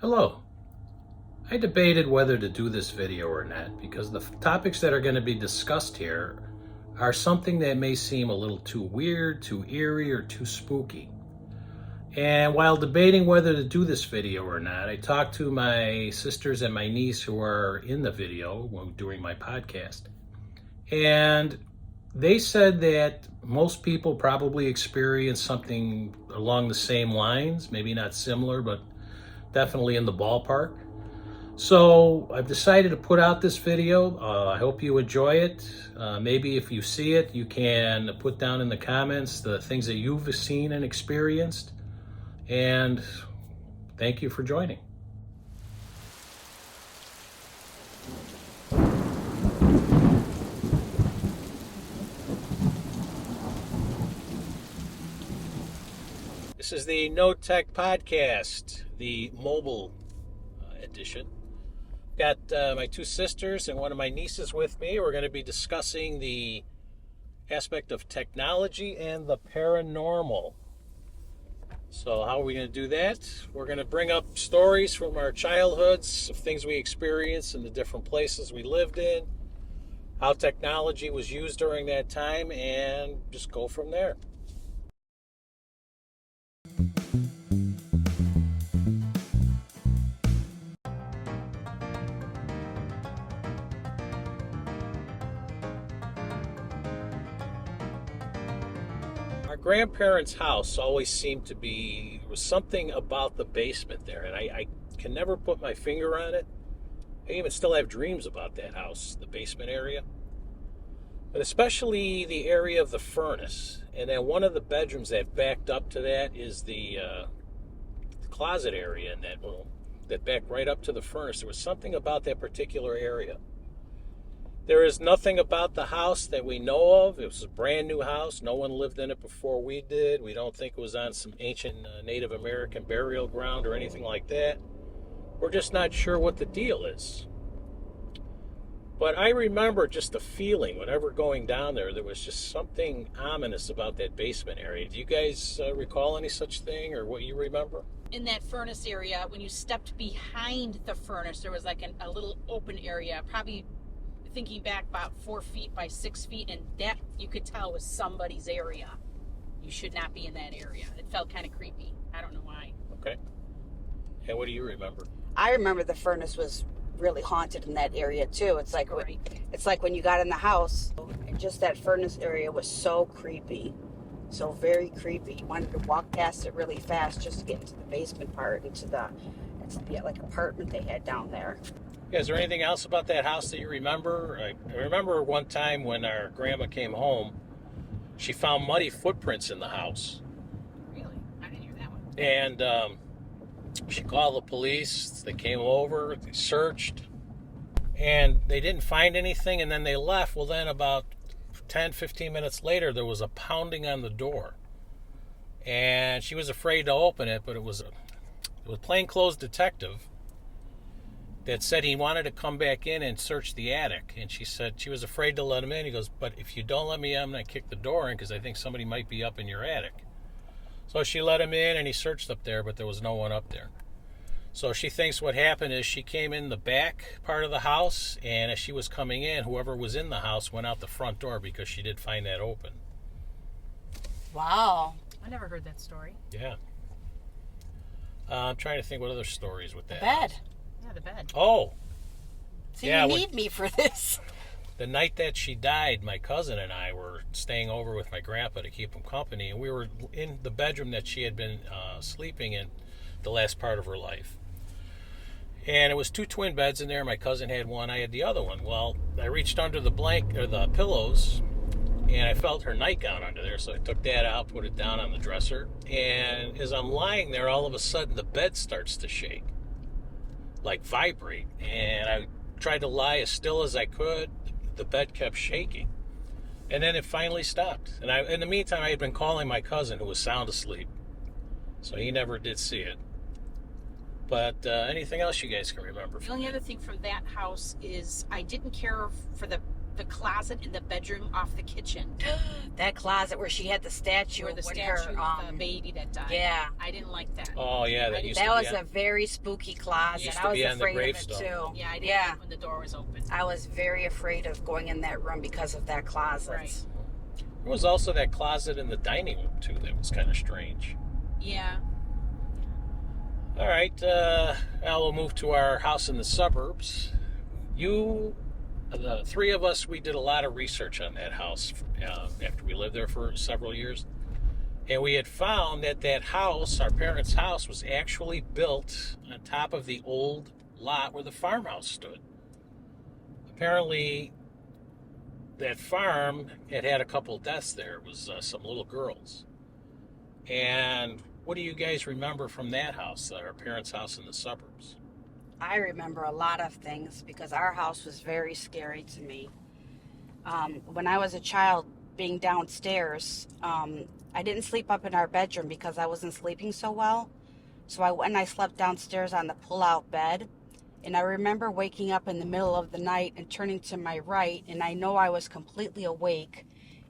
Hello. I debated whether to do this video or not because the topics that are going to be discussed here are something that may seem a little too weird, too eerie, or too spooky. And while debating whether to do this video or not, I talked to my sisters and my niece who are in the video during my podcast. And they said that most people probably experience something along the same lines, maybe not similar, but definitely in the ballpark. So I've decided to put out this video. I hope you enjoy it. Maybe if you see it, you can put down in the comments the things that you've seen and experienced. And thank you for joining. This is the No Tech Podcast, the mobile edition. Got my two sisters and one of my nieces with me. We're going to be discussing the aspect of technology and the paranormal. So how are we going to do that? We're going to bring up stories from our childhoods of things we experienced in the different places we lived in, how technology was used during that time, and just go from there. Our grandparents' house always seemed to be, there was something about the basement there, and I can never put my finger on it. I even still have dreams about that house, the basement area. But especially the area of the furnace. And then one of the bedrooms that backed up to that is the closet area in that room that backed right up to the furnace. There was something about that particular area. There is nothing about the house that we know of. It was a brand new house. No one lived in it before we did. We don't think it was on some ancient Native American burial ground or anything like that. We're just not sure what the deal is. But I remember just the feeling whenever going down there, there was just something ominous about that basement area. Do you guys recall any such thing or what you remember? In that furnace area, when you stepped behind the furnace, there was like a little open area, probably thinking back about 4 feet by 6 feet, and that you could tell was somebody's area. You should not be in that area. It felt kind of creepy. I don't know why. Okay. And what do you remember? I remember the furnace was really haunted in that area too. It's like Right. it's like when you got in the house, and just that furnace area was so creepy, so very creepy. You wanted to walk past it really fast just to get into the basement part, into the like apartment they had down there. Yeah, is there anything else about that house that you remember? I remember one time when our grandma came home, she found muddy footprints in the house. Really? I didn't hear that one. And she called the police. They came over, they searched, and they didn't find anything, and then they left. Well, then about 10, 15 minutes later, there was a pounding on the door. And she was afraid to open it, but it was a plainclothes detective that said he wanted to come back in and search the attic. And she said she was afraid to let him in. He goes, but if you don't let me in, I'm going to kick the door in because I think somebody might be up in your attic. So she let him in and he searched up there, but there was no one up there. So she thinks what happened is she came in the back part of the house, and as she was coming in, whoever was in the house went out the front door because she did find that open. Wow. I never heard that story. Yeah. I'm trying to think what other stories with that. Bed. Yeah, the bed. Oh, See, Yeah, you when- need me for this. the night that she died, my cousin and I were staying over with my grandpa to keep him company, and we were in the bedroom that she had been sleeping in the last part of her life. And it was two twin beds in there. My cousin had one, I had the other one. Well, I reached under the the pillows, and I felt her nightgown under there, so I took that out, put it down on the dresser, and as I'm lying there, all of a sudden the bed starts to shake, like vibrate, and I tried to lie as still as I could. The bed kept shaking, and then it finally stopped. And in the meantime, I had been calling my cousin, who was sound asleep, so he never did see it. But anything else you guys can remember? The only other thing from that house is I didn't care for the the closet in the bedroom off the kitchen. That closet where she had the statue Where the with statue her, of the baby that died. yeah. I didn't like that. Oh yeah, that used That to was be a very spooky closet. Used I to was be on the afraid of it gravestone. too. Yeah, I didn't Yeah. like when the door was open. I was very afraid of going in that room because of that closet. Right. There was also that closet in the dining room too that was kind of strange. Yeah. All right, now we'll move to our house in the suburbs. The three of us, we did a lot of research on that house after we lived there for several years. And we had found that that house, our parents' house, was actually built on top of the old lot where the farmhouse stood. Apparently, that farm had a couple deaths there. It was some little girls. And what do you guys remember from that house, our parents' house in the suburbs? I remember a lot of things because our house was very scary to me. When I was a child, being downstairs, I didn't sleep up in our bedroom because I wasn't sleeping so well. So I went and I slept downstairs on the pull-out bed. And I remember waking up in the middle of the night and turning to my right, and I know I was completely awake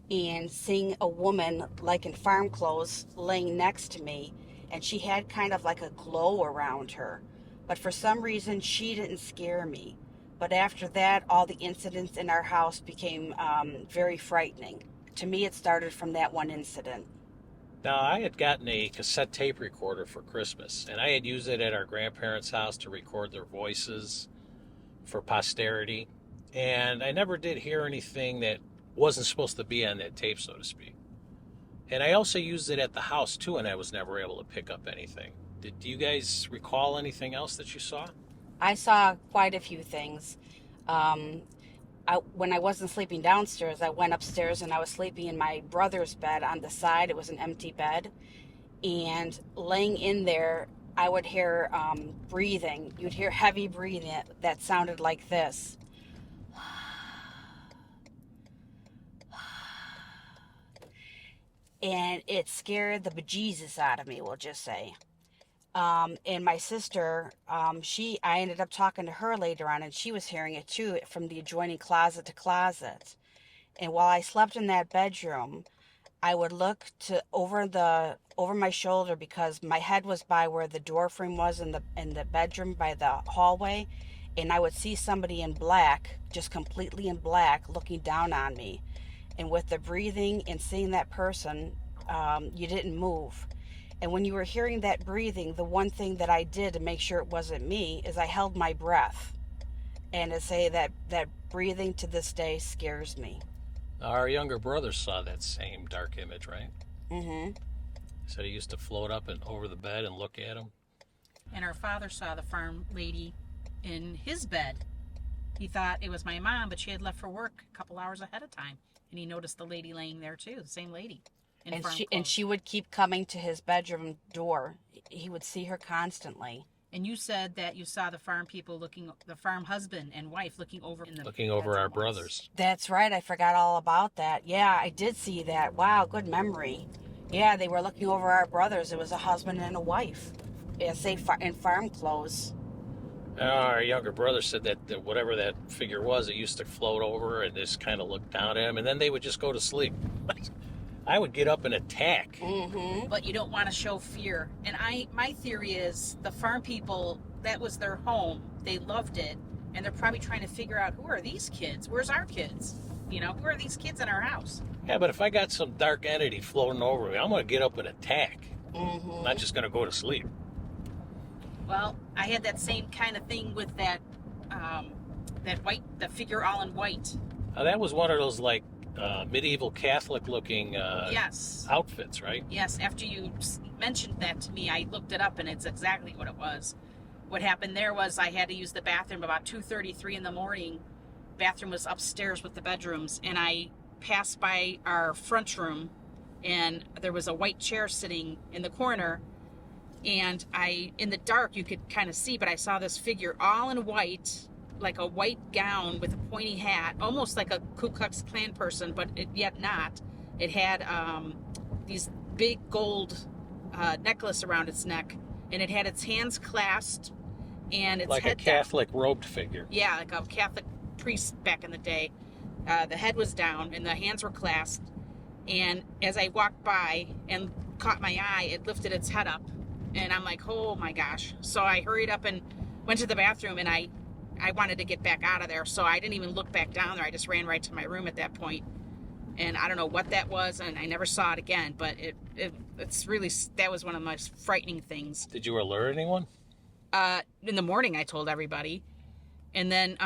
and seeing a woman like in farm clothes laying next to me, and she had kind of like a glow around her. But for some reason, she didn't scare me. But after that, all the incidents in our house became very frightening. To me, it started from that one incident. Now, I had gotten a cassette tape recorder for Christmas, and I had used it at our grandparents' house to record their voices for posterity. And I never did hear anything that wasn't supposed to be on that tape, so to speak. And I also used it at the house, too, and I was never able to pick up anything. Do you guys recall anything else that you saw? I saw quite a few things. When I wasn't sleeping downstairs, I went upstairs and I was sleeping in my brother's bed on the side. It was an empty bed. And laying in there, I would hear breathing. You'd hear heavy breathing that sounded like this. And it scared the bejesus out of me, we'll just say. And my sister, I ended up talking to her later on, and she was hearing it too from the adjoining closet to closet. And while I slept in that bedroom, I would look over my shoulder because my head was by where the door frame was in the bedroom by the hallway, and I would see somebody in black, just completely in black, looking down on me. And with the breathing and seeing that person, you didn't move. And when you were hearing that breathing, the one thing that I did to make sure it wasn't me is I held my breath. And to say that breathing to this day scares me. Our younger brother saw that same dark image, right? Mm-hmm. Said he used to float up and over the bed and look at him. And our father saw the farm lady in his bed. He thought it was my mom, but she had left for work a couple hours ahead of time. And he noticed the lady laying there too, the same lady. And she would keep coming to his bedroom door. He would see her constantly. And you said that you saw the farm people the farm husband and wife looking over Our brothers. That's right. I forgot all about that. Yeah, I did see that. Wow, good memory. Yeah, they were looking over our brothers. It was a husband and a wife. Yeah, in farm clothes. Our younger brother said that whatever that figure was, it used to float over and just kind of look down at him, and then they would just go to sleep. I would get up and attack. Mm-hmm. But you don't want to show fear. And my theory is the farm people, that was their home. They loved it. And they're probably trying to figure out, who are these kids? Where's our kids? Who are these kids in our house? Yeah, but if I got some dark entity floating over me, I'm going to get up and attack. Mm-hmm. I'm not just going to go to sleep. Well, I had that same kind of thing with that the figure all in white. That was one of those medieval Catholic looking Yes. outfits, right? Yes, after you mentioned that to me, I looked it up and it's exactly what it was. What happened there was I had to use the bathroom about 2:33 in the morning. Bathroom was upstairs with the bedrooms, and I passed by our front room and there was a white chair sitting in the corner, and in the dark you could kind of see, but I saw this figure all in white, like a white gown with a pointy hat, almost like a Ku Klux Klan person, but yet not. It had these big gold necklace around its neck, and it had its hands clasped, and its like head a Catholic robed figure. Yeah, like a Catholic priest back in the day. The head was down and the hands were clasped. And as I walked by and caught my eye, it lifted its head up. And I'm like, oh my gosh. So I hurried up and went to the bathroom, and I wanted to get back out of there. So I didn't even look back down there. I just ran right to my room at that point. And I don't know what that was, and I never saw it again. But it's really, that was one of the most frightening things. Did you alert anyone? In the morning, I told everybody. And then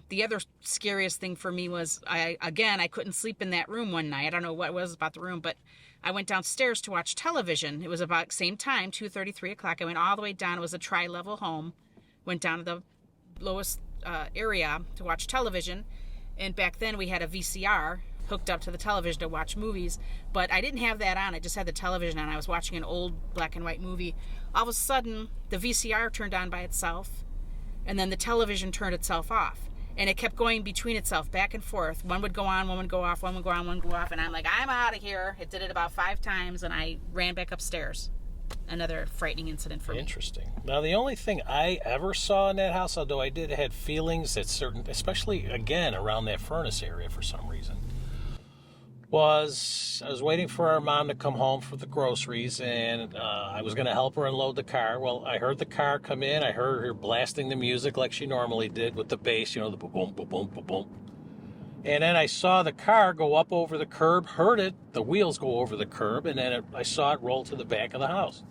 the other scariest thing for me was, I couldn't sleep in that room one night. I don't know what it was about the room, but I went downstairs to watch television. It was about same time, 2:30, 3 o'clock. I went all the way down. It was a tri-level home. Went down to the lowest area to watch television. And back then we had a VCR hooked up to the television to watch movies. But I didn't have that on. I just had the television on. I was watching an old black and white movie. All of a sudden, the VCR turned on by itself. And then the television turned itself off. And it kept going between itself, back and forth. One would go on, one would go off, one would go on, one would go off. And I'm like, I'm out of here. It did it about 5 times, and I ran back upstairs. Another frightening incident for me. Interesting. Now, the only thing I ever saw in that house, although I did had feelings that certain, especially, again, around that furnace area for some reason, was I was waiting for our mom to come home for the groceries, and I was going to help her unload the car. Well, I heard the car come in. I heard her blasting the music like she normally did with the bass, the boom, boom, boom, boom, boom, boom. And then I saw the car go up over the curb, heard it, the wheels go over the curb, and then I saw it roll to the back of the house.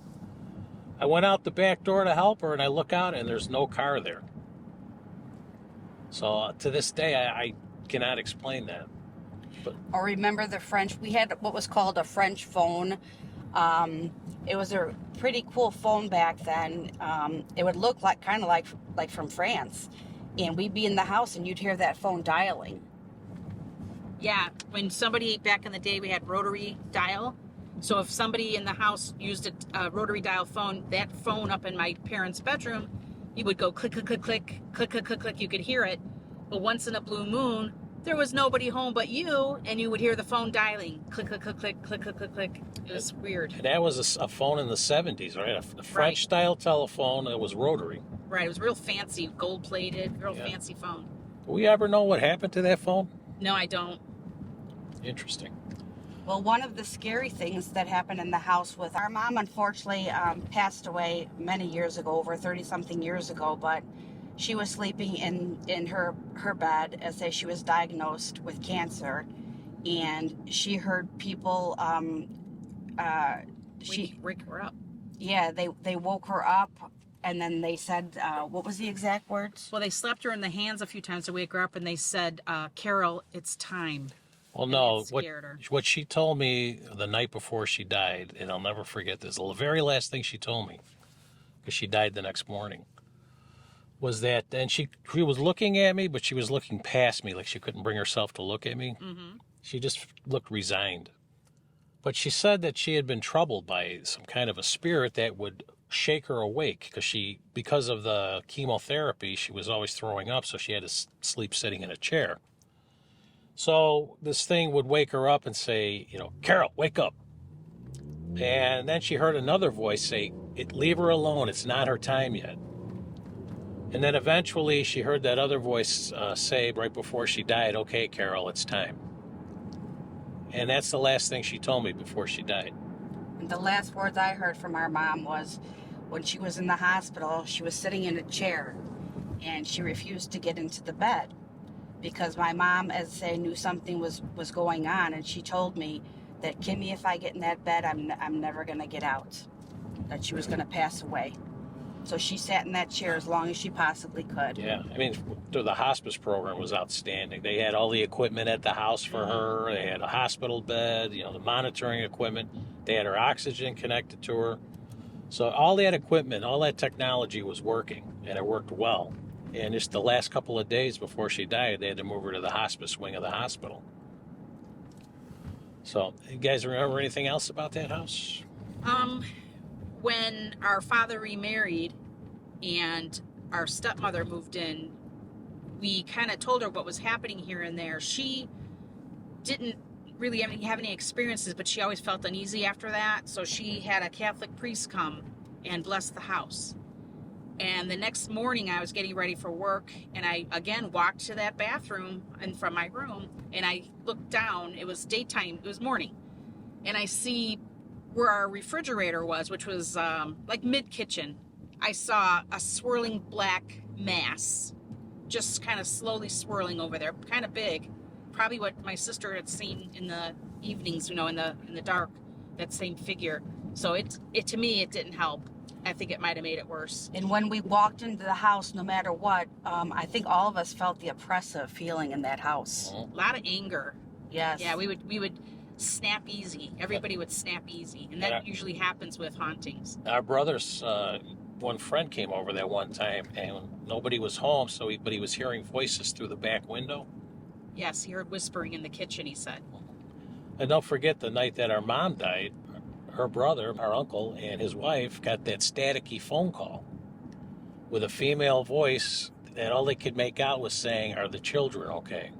I went out the back door to help her, and I look out, and there's no car there. So to this day, I cannot explain that. Or remember the French, we had what was called a French phone. It was a pretty cool phone back then. It would look like kind of like from France. And we'd be in the house and you'd hear that phone dialing. Yeah, when somebody, back in the day, we had rotary dial. So if somebody in the house used a rotary dial phone, that phone up in my parents' bedroom, you would go click, click, click, click, click, click, click, click. You could hear it. But once in a blue moon, there was nobody home but you, and you would hear the phone dialing. Click, click, click, click, click, click, click, click. It was weird. And that was a phone in the 70s, right? A French-style telephone that was rotary. Right, it was real fancy, gold-plated, real fancy phone. Do we ever know what happened to that phone? No, I don't. Interesting. Well, one of the scary things that happened in the house with our mom, unfortunately, passed away many years ago, over 30-something years ago, but she was sleeping in her bed as she was diagnosed with cancer, and she heard people. Wake her up. Yeah, they woke her up, and then they said, what was the exact words? Well, they slapped her in the hands a few times to wake her up, and they said, "Carol, it's time." Well, no, her. what she told me the night before she died, and I'll never forget this, the very last thing she told me, because she died the next morning, was that, and she was looking at me, but she was looking past me, like she couldn't bring herself to look at me. Mm-hmm. She just looked resigned. But she said that she had been troubled by some kind of a spirit that would shake her awake, because of the chemotherapy, she was always throwing up, so she had to sleep sitting in a chair. So this thing would wake her up and say, Carol, wake up. And then she heard another voice say, leave her alone, it's not her time yet. And then eventually she heard that other voice say right before she died, okay, Carol, it's time. And that's the last thing she told me before she died. The last words I heard from our mom was when she was in the hospital, she was sitting in a chair and she refused to get into the bed because my mom, as I say, knew something was going on, and she told me that, Kimmy, if I get in that bed, I'm never going to get out, that she was going to pass away. So she sat in that chair as long as she possibly could. Yeah, I mean, the hospice program was outstanding. They had all the equipment at the house for her. They had a hospital bed, the monitoring equipment. They had her oxygen connected to her. So all that equipment, all that technology was working, and it worked well. And just the last couple of days before she died, they had to move her to the hospice wing of the hospital. So, you guys remember anything else about that house? When our father remarried and our stepmother moved in, we kind of told her what was happening here and there. She didn't really have any experiences, but she always felt uneasy after that. So she had a Catholic priest come and bless the house. And the next morning I was getting ready for work, and I again walked to that bathroom and from my room, and I looked down. It was daytime, it was morning, and I see where our refrigerator was, which was like mid kitchen. I saw a swirling black mass just kind of slowly swirling over there, kind of big, probably what my sister had seen in the evenings, in the dark, that same figure. So it to me, it didn't help. I think it might have made it worse. And when we walked into the house, no matter what, I think all of us felt the oppressive feeling in that house. A lot of anger. Yes. Yeah, we would snap easy. Everybody would snap easy, and that usually happens with hauntings. Our brother's one friend came over that one time, and nobody was home, but he was hearing voices through the back window. Yes, he heard whispering in the kitchen, he said. And don't forget, the night that our mom died, her brother, our uncle, and his wife got that staticky phone call with a female voice, and all they could make out was saying, "Are the children okay?"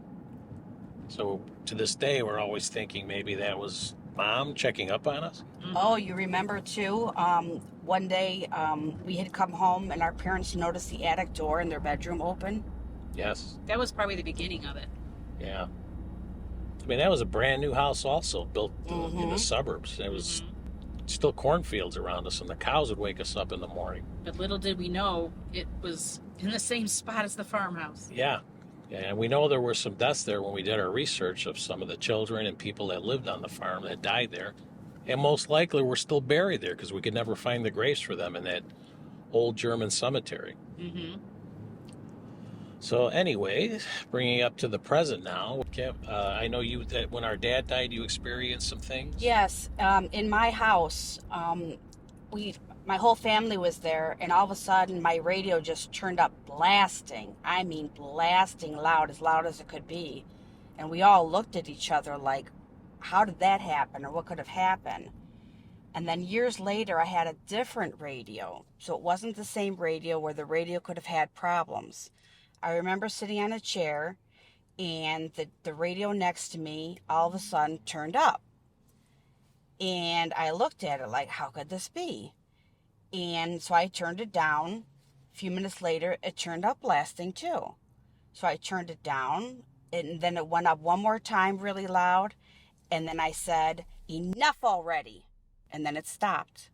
So to this day, we're always thinking maybe that was Mom checking up on us. Mm-hmm. Oh, you remember too? One day we had come home and our parents noticed the attic door in their bedroom open. Yes. That was probably the beginning of it. Yeah. I mean, that was a brand new house also, built in the suburbs. It was still cornfields around us, and the cows would wake us up in the morning. But little did we know it was in the same spot as the farmhouse. Yeah. Yeah, and we know there were some deaths there when we did our research of some of the children and people that lived on the farm that died there. And most likely were still buried there because we could never find the graves for them in that old German cemetery. Mm-hmm. So anyway, bringing up to the present now, I know that when our dad died, you experienced some things? Yes, in my house, my whole family was there, and all of a sudden my radio just turned up blasting. I mean blasting loud as it could be. And we all looked at each other like, how did that happen, or what could have happened? And then years later, I had a different radio. So it wasn't the same radio where the radio could have had problems. I remember sitting on a chair, and the radio next to me all of a sudden turned up. And I looked at it like, how could this be? And so I turned it down. A few minutes later, it turned up blasting too. So I turned it down, and then it went up one more time really loud. And then I said, enough already. And then it stopped.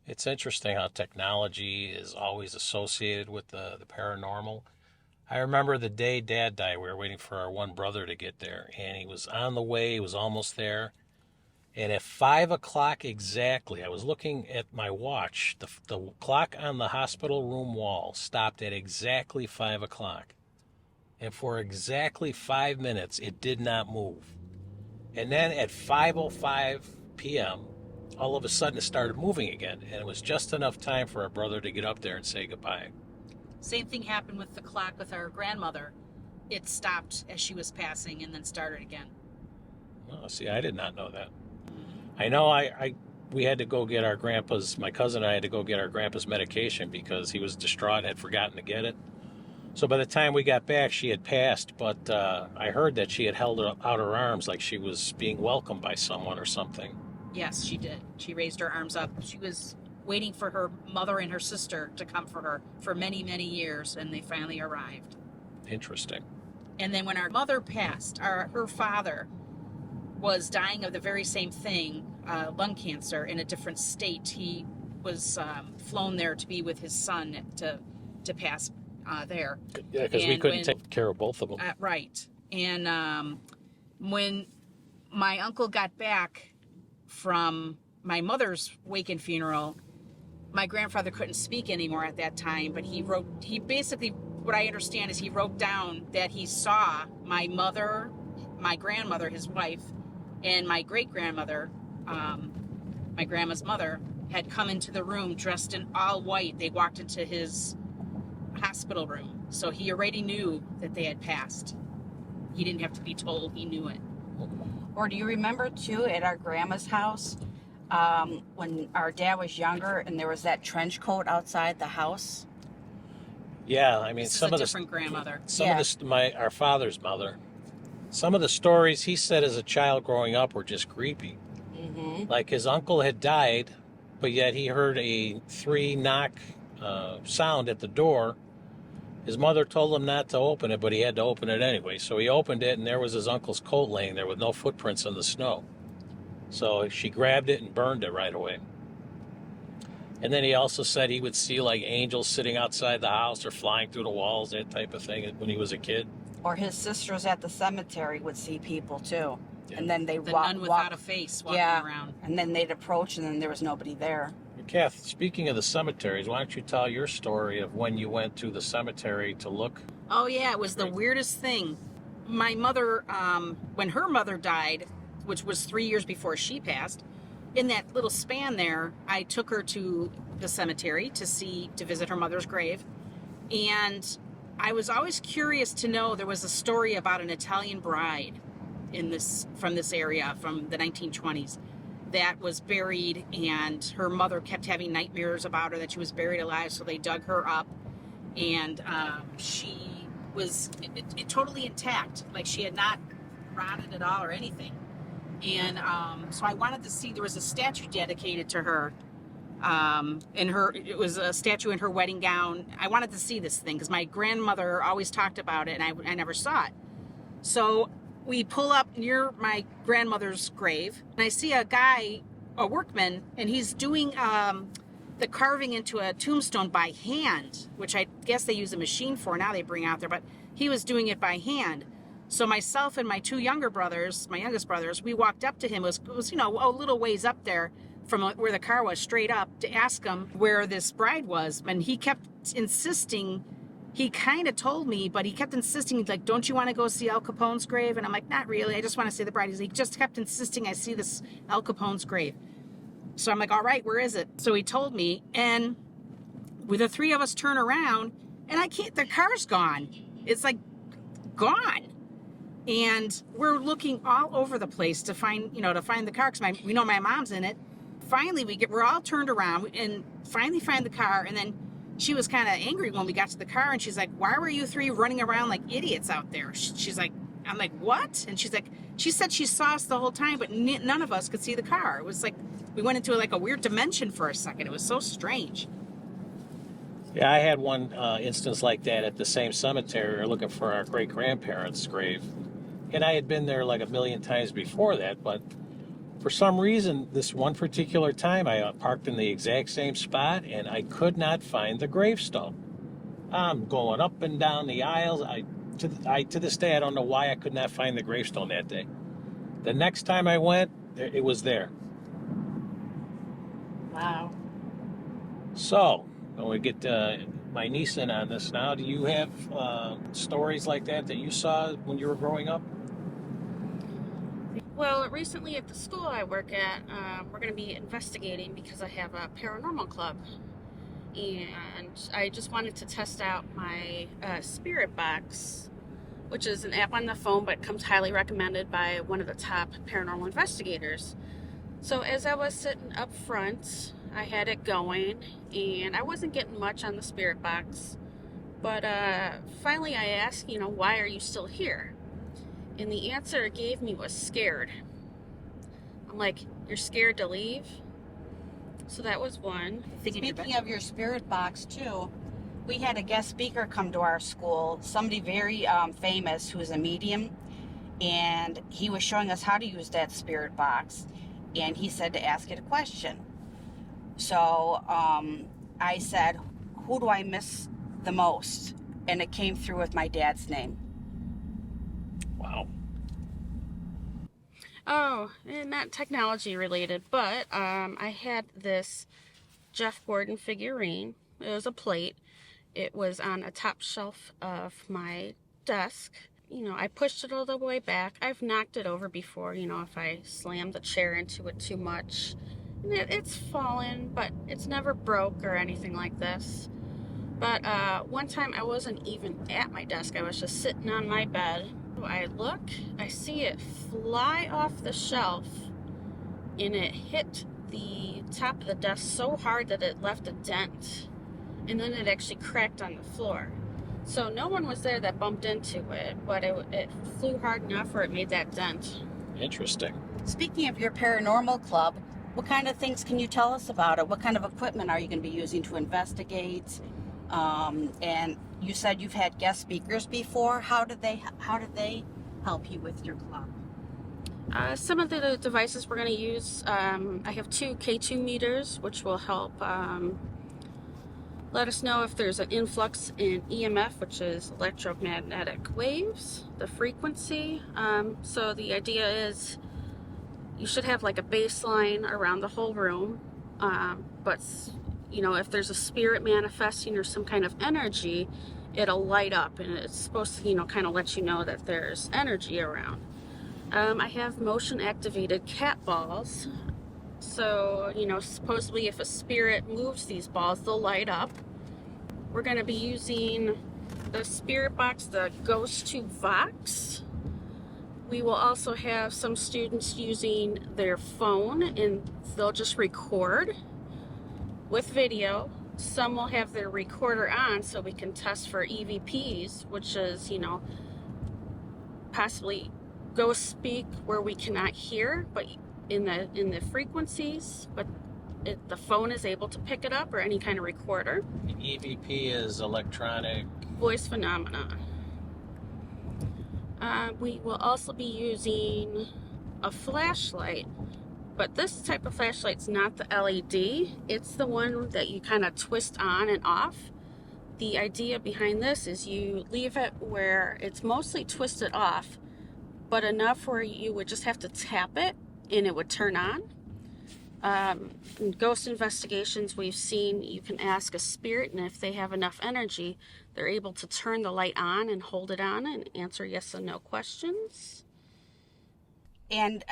It's interesting how technology is always associated with the paranormal. I remember the day Dad died, we were waiting for our one brother to get there, and he was on the way, he was almost there. And at 5 o'clock exactly, I was looking at my watch, the clock on the hospital room wall stopped at exactly 5 o'clock. And for exactly 5 minutes, it did not move. And then at 5:05 p.m., all of a sudden it started moving again, and it was just enough time for our brother to get up there and say goodbye. Same thing happened with the clock with our grandmother. It stopped as she was passing and then started again. Oh, see, I did not know that. I know we had to go get my cousin and I had to go get our grandpa's medication because he was distraught and had forgotten to get it. So by the time we got back, she had passed, but I heard that she had held out her arms like she was being welcomed by someone or something. Yes, she did. She raised her arms up. She was waiting for her mother and her sister to come for her for many, many years, and they finally arrived. Interesting. And then when our mother passed, her father was dying of the very same thing, lung cancer, in a different state. He was flown there to be with his son to pass there. Yeah, because we couldn't take care of both of them. Right. And when my uncle got back from my mother's wake and funeral, my grandfather couldn't speak anymore at that time, but he basically, what I understand is he wrote down that he saw my mother, my grandmother, his wife, and my great-grandmother, my grandma's mother, had come into the room dressed in all white. They walked into his hospital room. So he already knew that they had passed. He didn't have to be told, he knew it. Or do you remember too at our grandma's house, when our dad was younger and there was that trench coat outside the house? Yeah, I mean, This some is of a different grandmother. our father's mother, some of the stories he said as a child growing up were just creepy. Mm-hmm. Like his uncle had died, but yet he heard a 3 knock sound at the door. His mother told him not to open it, but he had to open it anyway. So he opened it, and there was his uncle's coat laying there with no footprints in the snow. So she grabbed it and burned it right away. And then he also said he would see like angels sitting outside the house or flying through the walls, that type of thing, when he was a kid. Or his sisters at the cemetery would see people too. Yeah. And then they The walk, nun without a face walking around. And then they'd approach, and then there was nobody there. Kath, speaking of the cemeteries, why don't you tell your story of when you went to the cemetery to look? Oh yeah, it was the weirdest thing. My mother, when her mother died, which was 3 years before she passed, in that little span there, I took her to the cemetery to visit her mother's grave. And I was always curious to know, there was a story about an Italian bride from this area from the 1920s that was buried, and her mother kept having nightmares about her, that she was buried alive, so they dug her up, and she was totally intact, like she had not rotted at all or anything. And so I wanted to see, there was a statue dedicated to her, it was a statue in her wedding gown. I wanted to see this thing because my grandmother always talked about it, and I never saw it. So we pull up near my grandmother's grave, and I see a workman, and he's doing the carving into a tombstone by hand, which I guess they use a machine for now, they bring out there, but he was doing it by hand. So myself and my two younger brothers, my youngest brothers, we walked up to him. It was a little ways up there from where the car was, straight up, to ask him where this bride was. And he kept insisting, he kind of told me, but he kept insisting, like, don't you want to go see Al Capone's grave? And I'm like, not really, I just want to see the bride. He just kept insisting I see this Al Capone's grave. So I'm like, all right, where is it? So he told me, and with the three of us turn around, and the car's gone. It's like gone. And we're looking all over the place to find the car, because we know my mom's in it. Finally, we're all turned around and finally find the car. And then she was kind of angry when we got to the car, and she's like, why were you three running around like idiots out there? She's like, I'm like, what? And she's like, she said she saw us the whole time, but none of us could see the car. It was like, we went into like a weird dimension for a second. It was so strange. Yeah, I had one instance like that at the same cemetery, looking for our great-grandparents' grave. And I had been there like a million times before that, but for some reason, this one particular time, I parked in the exact same spot, and I could not find the gravestone. I'm going up and down the aisles. To this day, I don't know why I could not find the gravestone that day. The next time I went, it was there. Wow. So, when we get my niece in on this now, do you have stories like that you saw when you were growing up? Well, recently at the school I work at, we're going to be investigating because I have a paranormal club. And I just wanted to test out my Spirit Box, which is an app on the phone, but comes highly recommended by one of the top paranormal investigators. So as I was sitting up front, I had it going, and I wasn't getting much on the Spirit Box. But finally I asked, why are you still here? And the answer it gave me was scared. I'm like, you're scared to leave? So that was one. Speaking of your Spirit Box too, we had a guest speaker come to our school, somebody very famous who's a medium, and he was showing us how to use that Spirit Box, and he said to ask it a question. So I said, who do I miss the most? And it came through with my dad's name. Wow. Oh, and not technology related, but I had this Jeff Gordon figurine. It was a plate. It was on a top shelf of my desk. I pushed it all the way back. I've knocked it over before, if I slammed the chair into it too much. And it's fallen, but it's never broke or anything like this. But one time I wasn't even at my desk. I was just sitting on my bed. I look, I see it fly off the shelf, and it hit the top of the desk so hard that it left a dent, and then it actually cracked on the floor. So no one was there that bumped into it, but it flew hard enough where it made that dent. Interesting. Speaking of your paranormal club, What kind of things can you tell us about it? What kind of equipment are you going to be using to investigate? And you said you've had guest speakers before. How did they help you with your club? Some of the devices we're going to use, I have two K2 meters, which will help let us know if there's an influx in EMF, which is electromagnetic waves, the frequency. So the idea is you should have like a baseline around the whole room, but if there's a spirit manifesting or some kind of energy, it'll light up, and it's supposed to kind of let you know that there's energy around. I have motion activated cat balls, so supposedly if a spirit moves these balls, they'll light up. We're going to be using the spirit box, the ghost tube Vox. We will also have some students using their phone, and they'll just record with video. Some will have their recorder on so we can test for EVPs, which is, possibly ghost speak where we cannot hear, but in the frequencies, but the phone is able to pick it up, or any kind of recorder. The EVP is electronic Voice phenomena. We will also be using a flashlight, but this type of flashlight's not the LED. It's the one that you kind of twist on and off. The idea behind this is you leave it where it's mostly twisted off, but enough where you would just have to tap it and it would turn on. In ghost investigations we've seen, you can ask a spirit, and if they have enough energy, they're able to turn the light on and hold it on and answer yes and no questions. And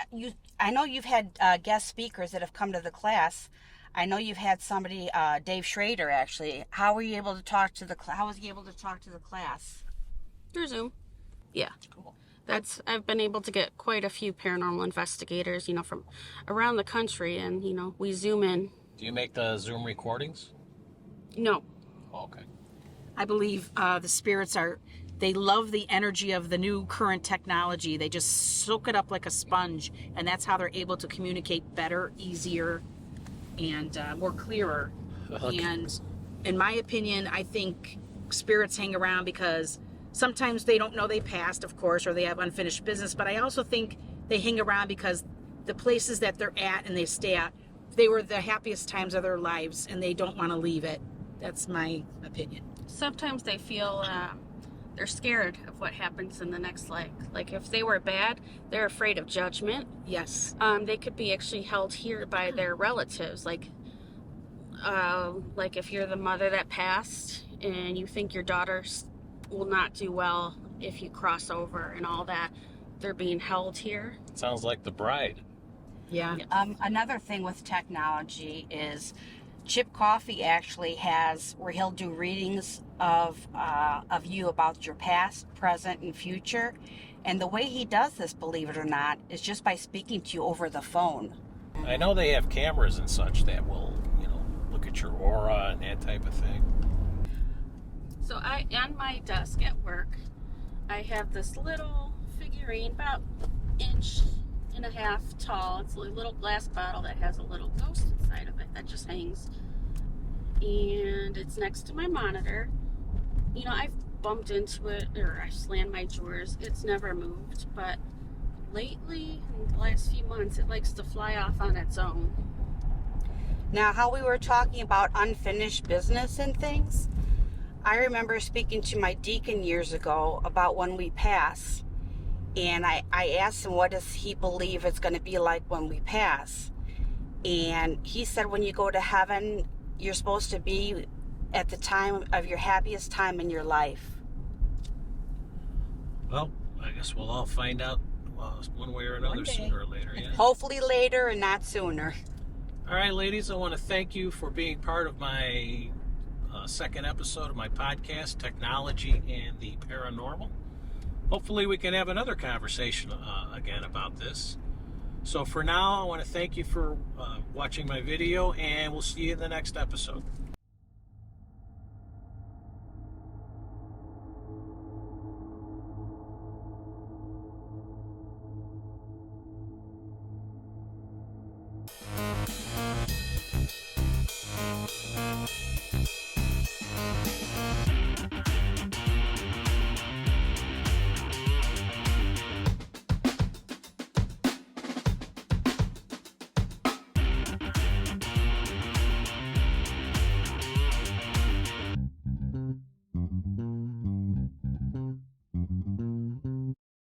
I know you've had guest speakers that have come to the class. I know you've had somebody, Dave Schrader, actually. How were you able to talk to How was he able to talk to the class? Through Zoom. Yeah. Cool. I've been able to get quite a few paranormal investigators, from around the country, and, we Zoom in. Do you make the Zoom recordings? No. Oh, okay. I believe the spirits they love the energy of the new current technology. They just soak it up like a sponge, and that's how they're able to communicate better, easier, and more clearer. Okay. And in my opinion, I think spirits hang around because sometimes they don't know they passed, of course, or they have unfinished business, but I also think they hang around because the places that they're at and they stay at, they were the happiest times of their lives, and they don't want to leave it. That's my opinion. Sometimes they feel they're scared of what happens in the next life. Like if they were bad, they're afraid of judgment. Yes. They could be actually held here by their relatives. Like if you're the mother that passed and you think your daughter will not do well if you cross over and all that, they're being held here. Sounds like the bride. Yeah. Another thing with technology is Chip Coffey actually has where he'll do readings of you about your past, present, and future. And the way he does this, believe it or not, is just by speaking to you over the phone. I know they have cameras and such that will, look at your aura and that type of thing. So on my desk at work, I have this little figurine about 1.5 inches tall. It's a little glass bottle that has a little ghost inside of it that just hangs. And it's next to my monitor. I've bumped into it, or I slammed my drawers. It's never moved, but lately, in the last few months, it likes to fly off on its own. Now, how we were talking about unfinished business and things, I remember speaking to my deacon years ago about when we pass. And I asked him, what does he believe it's going to be like when we pass? And he said, when you go to heaven, you're supposed to be at the time of your happiest time in your life. Well, I guess we'll all find out one way or another One day. sooner or later. Yeah. Hopefully later and not sooner. All right, ladies, I want to thank you for being part of my second episode of my podcast, Technology and the Paranormal. Hopefully we can have another conversation again about this. So for now, I want to thank you for watching my video, and we'll see you in the next episode.